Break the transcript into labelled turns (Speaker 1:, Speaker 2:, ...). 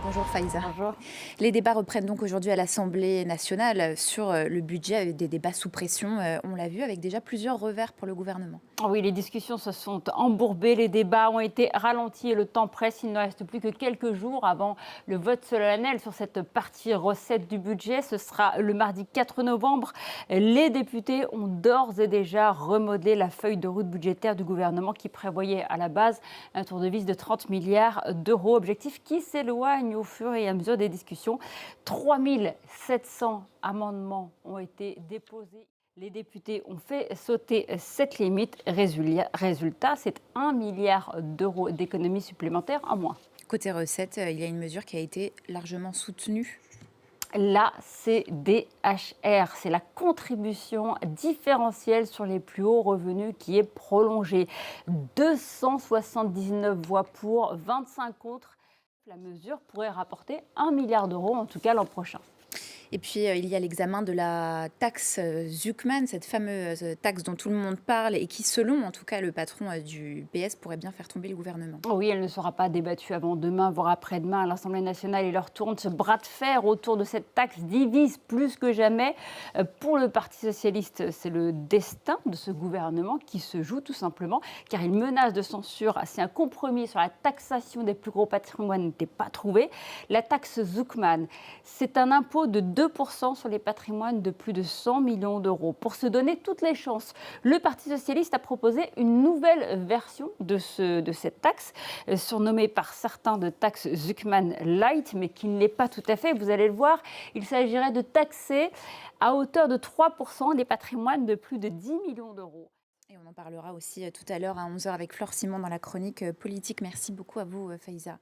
Speaker 1: Bonjour Faïza.
Speaker 2: Bonjour.
Speaker 1: Les débats reprennent donc aujourd'hui à l'Assemblée nationale sur le budget, avec des débats sous pression, on l'a vu, avec déjà plusieurs revers pour le gouvernement.
Speaker 2: Ah oui, les discussions se sont embourbées, les débats ont été ralentis et le temps presse. Il ne reste plus que quelques jours avant le vote solennel sur cette partie recette du budget. Ce sera le mardi 4 novembre. Les députés ont d'ores et déjà remodelé la feuille de route budgétaire du gouvernement qui prévoyait à la base un tour de vis de 30 milliards d'euros. Objectif qui s'éloigne au fur et à mesure des discussions. 3700 amendements ont été déposés. Les députés ont fait sauter cette limite. Résultat, c'est 1 milliard d'euros d'économies supplémentaires en moins.
Speaker 1: Côté recettes, il y a une mesure qui a été largement soutenue.
Speaker 2: La CDHR, c'est la contribution différentielle sur les plus hauts revenus qui est prolongée. 279 voix pour, 25 contre. La mesure pourrait rapporter 1 milliard d'euros, en tout cas l'an prochain.
Speaker 1: Et puis, il y a l'examen de la taxe Zuckman, cette fameuse taxe dont tout le monde parle et qui, selon en tout cas le patron du PS, pourrait bien faire tomber le gouvernement.
Speaker 2: Oui, elle ne sera pas débattue avant demain, voire après-demain à l'Assemblée nationale. Et leur tourne ce bras de fer autour de cette taxe divise plus que jamais. Pour le Parti socialiste, c'est le destin de ce gouvernement qui se joue tout simplement, car il menace de censure si un compromis sur la taxation des plus gros patrimoines n'était pas trouvé. La taxe Zuckman, c'est un impôt de 2% sur les patrimoines de plus de 100 millions d'euros. Pour se donner toutes les chances, le Parti socialiste a proposé une nouvelle version de cette taxe, surnommée par certains de taxe Zuckman Light, mais qui ne l'est pas tout à fait. Vous allez le voir, il s'agirait de taxer à hauteur de 3% les patrimoines de plus de 10 millions d'euros.
Speaker 1: Et on en parlera aussi tout à l'heure à 11 heures avec Flore Simon dans la chronique politique. Merci beaucoup à vous, Faïza.